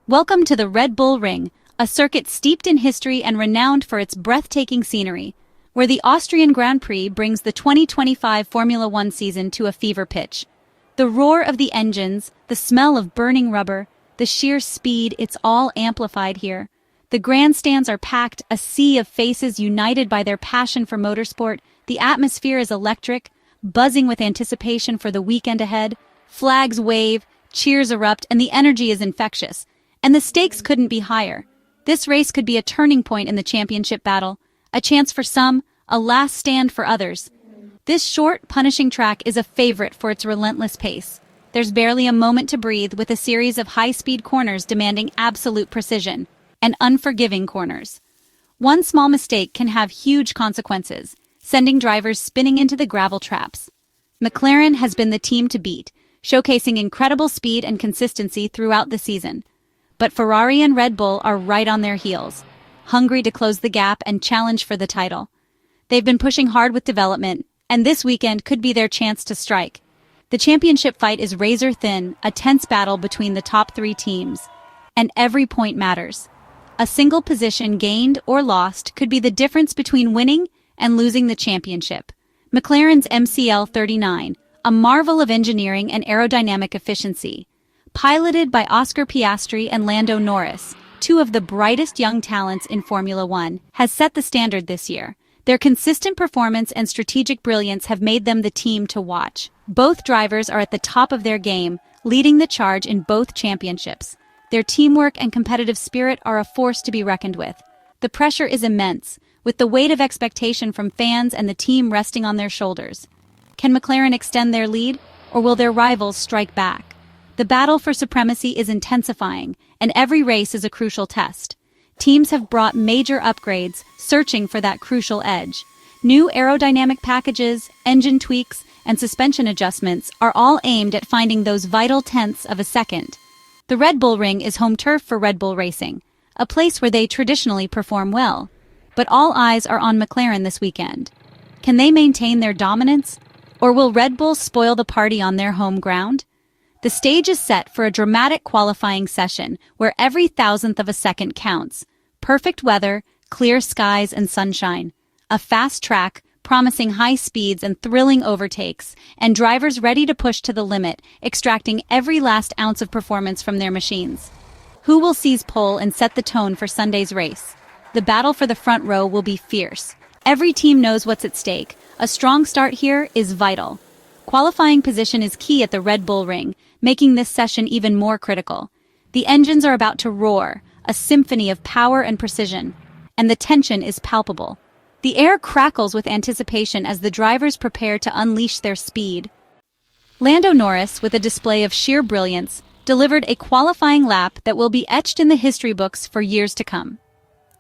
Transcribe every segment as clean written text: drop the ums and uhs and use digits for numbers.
Welcome to the Red Bull Ring, a circuit steeped in history and renowned for its breathtaking scenery, where the Austrian Grand Prix brings the 2025 Formula One season to a fever pitch. The roar of the engines, the smell of burning rubber, the sheer speed, it's all amplified here. The grandstands are packed, a sea of faces united by their passion for motorsport. The atmosphere is electric, buzzing with anticipation for the weekend ahead. Flags wave, cheers erupt, and the energy is infectious. And the stakes couldn't be higher. This race could be a turning point in the championship battle, a chance for some, a last stand for others. This short, punishing track is a favorite for its relentless pace. There's barely a moment to breathe, with a series of high-speed corners demanding absolute precision, and unforgiving corners. One small mistake can have huge consequences, sending drivers spinning into the gravel traps. McLaren has been the team to beat, showcasing incredible speed and consistency throughout the season. But Ferrari and Red Bull are right on their heels, hungry to close the gap and challenge for the title. They've been pushing hard with development, and this weekend could be their chance to strike. The championship fight is razor-thin, a tense battle between the top three teams, and every point matters. A single position gained or lost could be the difference between winning and losing the championship. McLaren's MCL39, a marvel of engineering and aerodynamic efficiency, piloted by Oscar Piastri and Lando Norris, two of the brightest young talents in Formula One, has set the standard this year. Their consistent performance and strategic brilliance have made them the team to watch. Both drivers are at the top of their game, leading the charge in both championships. Their teamwork and competitive spirit are a force to be reckoned with. The pressure is immense, with the weight of expectation from fans and the team resting on their shoulders. Can McLaren extend their lead, or will their rivals strike back? The battle for supremacy is intensifying, and every race is a crucial test. Teams have brought major upgrades, searching for that crucial edge. New aerodynamic packages, engine tweaks, and suspension adjustments are all aimed at finding those vital tenths of a second. The Red Bull Ring is home turf for Red Bull Racing, a place where they traditionally perform well. But all eyes are on McLaren this weekend. Can they maintain their dominance? Or will Red Bull spoil the party on their home ground? The stage is set for a dramatic qualifying session where every thousandth of a second counts. Perfect weather, clear skies, and sunshine. A fast track, promising high speeds and thrilling overtakes, and drivers ready to push to the limit, extracting every last ounce of performance from their machines. Who will seize pole and set the tone for Sunday's race? The battle for the front row will be fierce. Every team knows what's at stake. A strong start here is vital. Qualifying position is key at the Red Bull Ring, making this session even more critical. The engines are about to roar, a symphony of power and precision, and the tension is palpable. The air crackles with anticipation as the drivers prepare to unleash their speed. Lando Norris, with a display of sheer brilliance, delivered a qualifying lap that will be etched in the history books for years to come.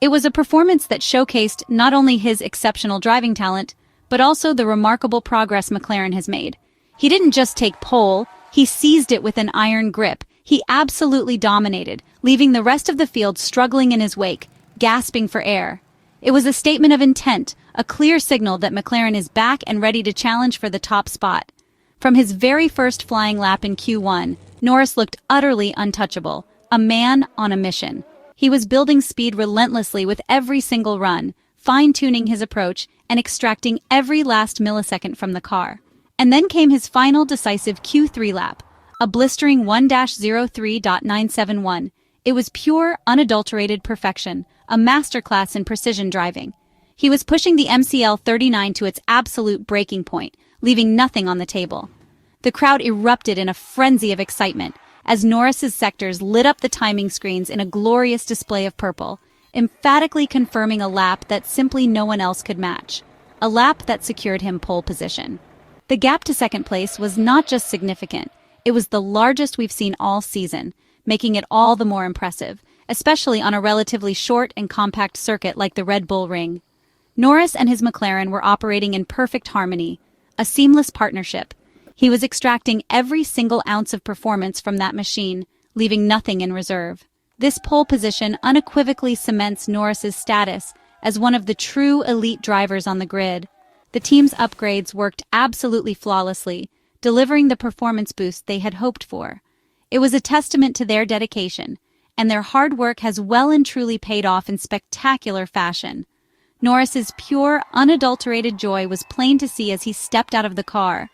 It was a performance that showcased not only his exceptional driving talent, but also the remarkable progress McLaren has made. He didn't just take pole, he seized it with an iron grip. He absolutely dominated, leaving the rest of the field struggling in his wake, gasping for air. It was a statement of intent, a clear signal that McLaren is back and ready to challenge for the top spot. From his very first flying lap in Q1, Norris looked utterly untouchable, a man on a mission. He was building speed relentlessly with every single run, fine-tuning his approach and extracting every last millisecond from the car. And then came his final decisive Q3 lap, a blistering 1-03.971. It was pure, unadulterated perfection, a masterclass in precision driving. He was pushing the MCL39 to its absolute breaking point, leaving nothing on the table. The crowd erupted in a frenzy of excitement as Norris's sectors lit up the timing screens in a glorious display of purple, emphatically confirming a lap that simply no one else could match, a lap that secured him pole position. The gap to second place was not just significant, it was the largest we've seen all season, making it all the more impressive, especially on a relatively short and compact circuit like the Red Bull Ring. Norris and his McLaren were operating in perfect harmony, a seamless partnership. He was extracting every single ounce of performance from that machine, leaving nothing in reserve. This pole position unequivocally cements Norris's status as one of the true elite drivers on the grid. The team's upgrades worked absolutely flawlessly, delivering the performance boost they had hoped for. It was a testament to their dedication, and their hard work has well and truly paid off in spectacular fashion. Norris's pure, unadulterated joy was plain to see as he stepped out of the car.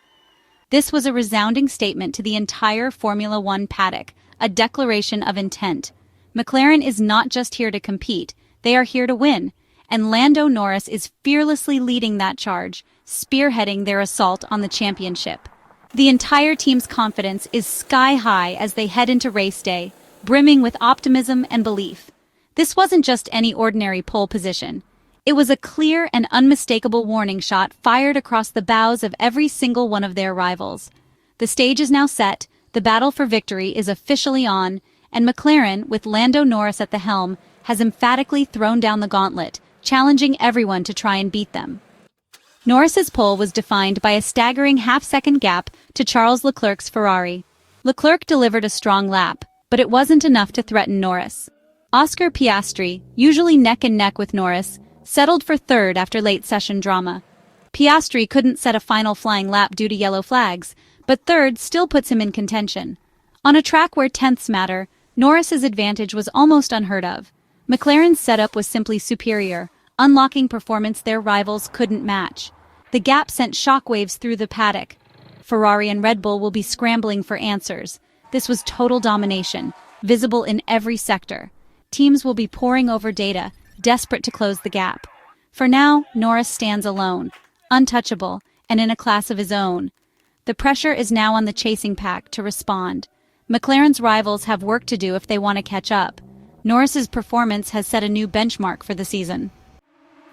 This was a resounding statement to the entire Formula One paddock, a declaration of intent. McLaren is not just here to compete, they are here to win, and Lando Norris is fearlessly leading that charge, spearheading their assault on the championship. The entire team's confidence is sky high as they head into race day, brimming with optimism and belief. This wasn't just any ordinary pole position. It was a clear and unmistakable warning shot fired across the bows of every single one of their rivals. The stage is now set, the battle for victory is officially on, and McLaren, with Lando Norris at the helm, has emphatically thrown down the gauntlet, challenging everyone to try and beat them. Norris's pole was defined by a staggering half-second gap to Charles Leclerc's Ferrari. Leclerc delivered a strong lap, but it wasn't enough to threaten Norris. Oscar Piastri, usually neck and neck with Norris, settled for third after late-session drama. Piastri couldn't set a final flying lap due to yellow flags, but third still puts him in contention. On a track where tenths matter, Norris's advantage was almost unheard of. McLaren's setup was simply superior, unlocking performance their rivals couldn't match. The gap sent shockwaves through the paddock. Ferrari and Red Bull will be scrambling for answers. This was total domination, visible in every sector. Teams will be poring over data, desperate to close the gap. For now, Norris stands alone, untouchable, and in a class of his own. The pressure is now on the chasing pack to respond. McLaren's rivals have work to do if they want to catch up. Norris's performance has set a new benchmark for the season.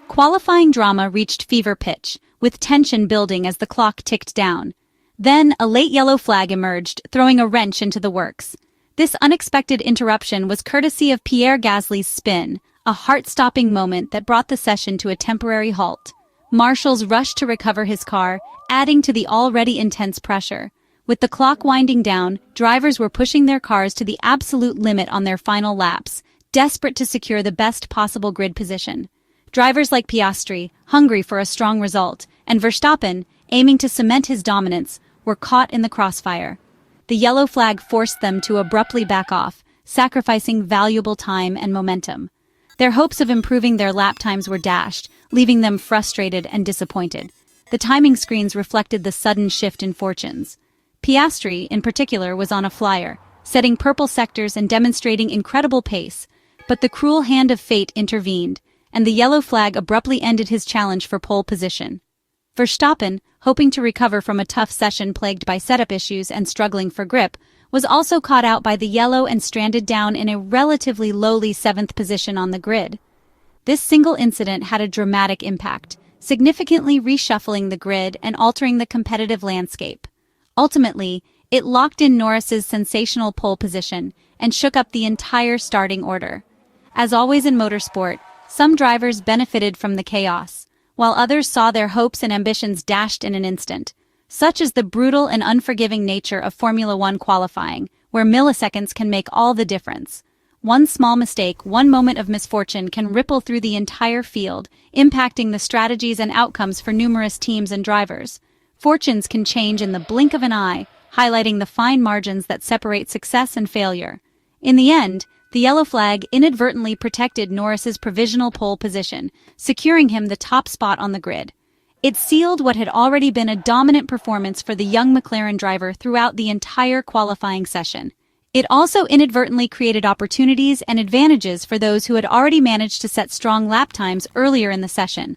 Qualifying drama reached fever pitch, with tension building as the clock ticked down. Then, a late yellow flag emerged, throwing a wrench into the works. This unexpected interruption was courtesy of Pierre Gasly's spin, a heart-stopping moment that brought the session to a temporary halt. Marshals rushed to recover his car, adding to the already intense pressure. With the clock winding down, drivers were pushing their cars to the absolute limit on their final laps, desperate to secure the best possible grid position. Drivers like Piastri, hungry for a strong result, and Verstappen, aiming to cement his dominance, were caught in the crossfire. The yellow flag forced them to abruptly back off, sacrificing valuable time and momentum. Their hopes of improving their lap times were dashed, leaving them frustrated and disappointed. The timing screens reflected the sudden shift in fortunes. Piastri, in particular, was on a flyer, setting purple sectors and demonstrating incredible pace, but the cruel hand of fate intervened, and the yellow flag abruptly ended his challenge for pole position. Verstappen, hoping to recover from a tough session plagued by setup issues and struggling for grip, was also caught out by the yellow and stranded down in a relatively lowly 7th position on the grid. This single incident had a dramatic impact, significantly reshuffling the grid and altering the competitive landscape. Ultimately, it locked in Norris's sensational pole position and shook up the entire starting order. As always in motorsport, some drivers benefited from the chaos, while others saw their hopes and ambitions dashed in an instant. Such is the brutal and unforgiving nature of Formula One qualifying, where milliseconds can make all the difference. One small mistake, one moment of misfortune can ripple through the entire field, impacting the strategies and outcomes for numerous teams and drivers. Fortunes can change in the blink of an eye, highlighting the fine margins that separate success and failure. In the end, the yellow flag inadvertently protected Norris's provisional pole position, securing him the top spot on the grid. It sealed what had already been a dominant performance for the young McLaren driver throughout the entire qualifying session. It also inadvertently created opportunities and advantages for those who had already managed to set strong lap times earlier in the session.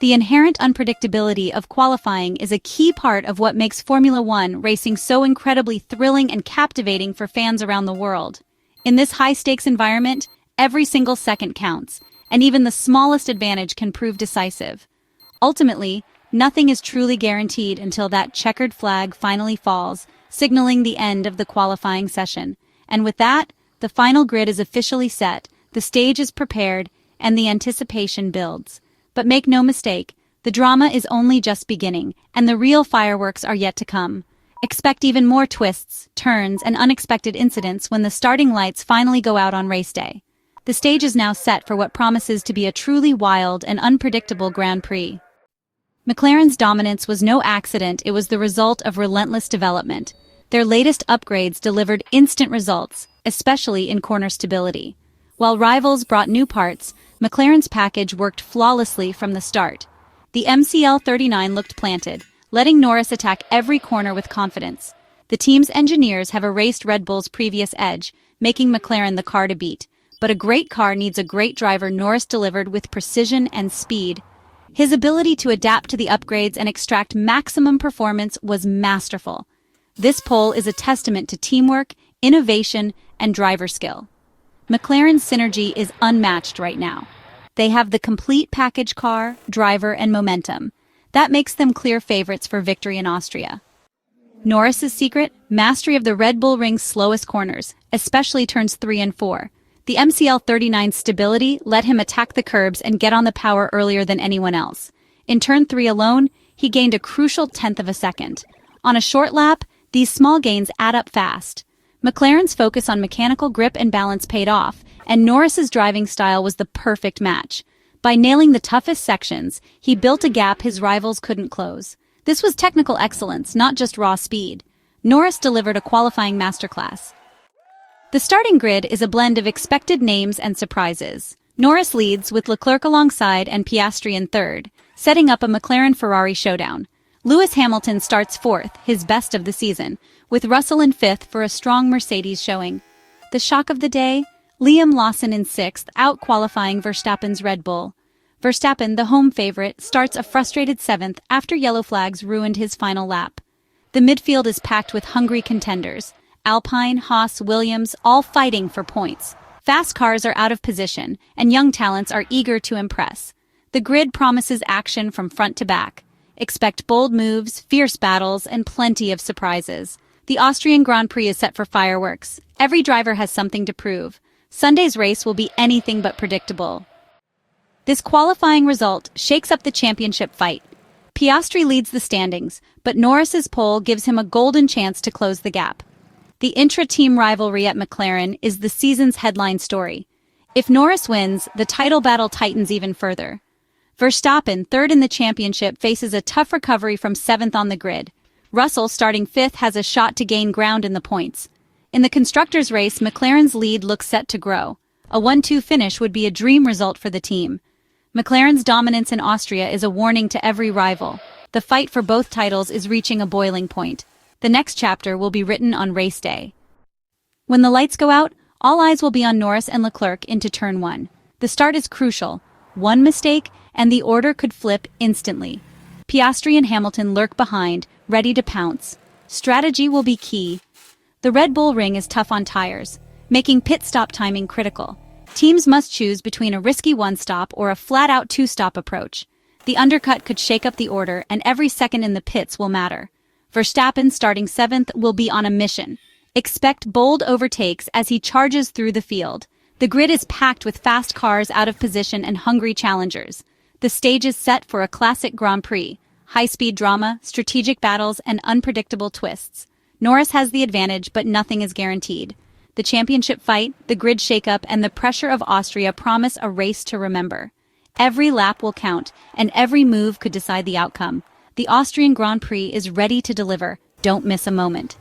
The inherent unpredictability of qualifying is a key part of what makes Formula One racing so incredibly thrilling and captivating for fans around the world. In this high-stakes environment, every single second counts, and even the smallest advantage can prove decisive. Ultimately, nothing is truly guaranteed until that checkered flag finally falls, signaling the end of the qualifying session. And with that, the final grid is officially set, the stage is prepared, and the anticipation builds. But make no mistake, the drama is only just beginning, and the real fireworks are yet to come. Expect even more twists, turns, and unexpected incidents when the starting lights finally go out on race day. The stage is now set for what promises to be a truly wild and unpredictable Grand Prix. McLaren's dominance was no accident, it was the result of relentless development. Their latest upgrades delivered instant results, especially in corner stability. While rivals brought new parts, McLaren's package worked flawlessly from the start. The MCL39 looked planted, letting Norris attack every corner with confidence. The team's engineers have erased Red Bull's previous edge, making McLaren the car to beat. But a great car needs a great driver. Norris delivered with precision and speed. His ability to adapt to the upgrades and extract maximum performance was masterful. This pole is a testament to teamwork, innovation, and driver skill. McLaren's synergy is unmatched right now. They have the complete package car, driver, and momentum. That makes them clear favorites for victory in Austria. Norris's secret? Mastery of the Red Bull Ring's slowest corners, especially turns 3 and 4. The MCL39's stability let him attack the curbs and get on the power earlier than anyone else. In turn 3 alone, he gained a crucial tenth of a second. On a short lap, these small gains add up fast. McLaren's focus on mechanical grip and balance paid off, and Norris's driving style was the perfect match. By nailing the toughest sections, he built a gap his rivals couldn't close. This was technical excellence, not just raw speed. Norris delivered a qualifying masterclass. The starting grid is a blend of expected names and surprises. Norris leads with Leclerc alongside and Piastri in third, setting up a McLaren-Ferrari showdown. Lewis Hamilton starts fourth, his best of the season, with Russell in fifth for a strong Mercedes showing. The shock of the day? Liam Lawson in sixth, out-qualifying Verstappen's Red Bull. Verstappen, the home favorite, starts a frustrated seventh after yellow flags ruined his final lap. The midfield is packed with hungry contenders. Alpine, Haas, Williams, all fighting for points. Fast cars are out of position, and young talents are eager to impress. The grid promises action from front to back. Expect bold moves, fierce battles, and plenty of surprises. The Austrian Grand Prix is set for fireworks. Every driver has something to prove. Sunday's race will be anything but predictable. This qualifying result shakes up the championship fight. Piastri leads the standings, but Norris's pole gives him a golden chance to close the gap. The intra-team rivalry at McLaren is the season's headline story. If Norris wins, the title battle tightens even further. Verstappen, third in the championship, faces a tough recovery from seventh on the grid. Russell, starting fifth, has a shot to gain ground in the points. In the constructors' race, McLaren's lead looks set to grow. A 1-2 finish would be a dream result for the team. McLaren's dominance in Austria is a warning to every rival. The fight for both titles is reaching a boiling point. The next chapter will be written on race day. When the lights go out, all eyes will be on Norris and Leclerc into turn 1. The start is crucial. One mistake, and the order could flip instantly. Piastri and Hamilton lurk behind, ready to pounce. Strategy will be key. The Red Bull Ring is tough on tires, making pit stop timing critical. Teams must choose between a risky one-stop or a flat-out two-stop approach. The undercut could shake up the order, and every second in the pits will matter. Verstappen, starting seventh, will be on a mission. Expect bold overtakes as he charges through the field. The grid is packed with fast cars out of position and hungry challengers. The stage is set for a classic Grand Prix. High-speed drama, strategic battles, and unpredictable twists. Norris has the advantage, but nothing is guaranteed. The championship fight, the grid shakeup, and the pressure of Austria promise a race to remember. Every lap will count, and every move could decide the outcome. The Austrian Grand Prix is ready to deliver. Don't miss a moment.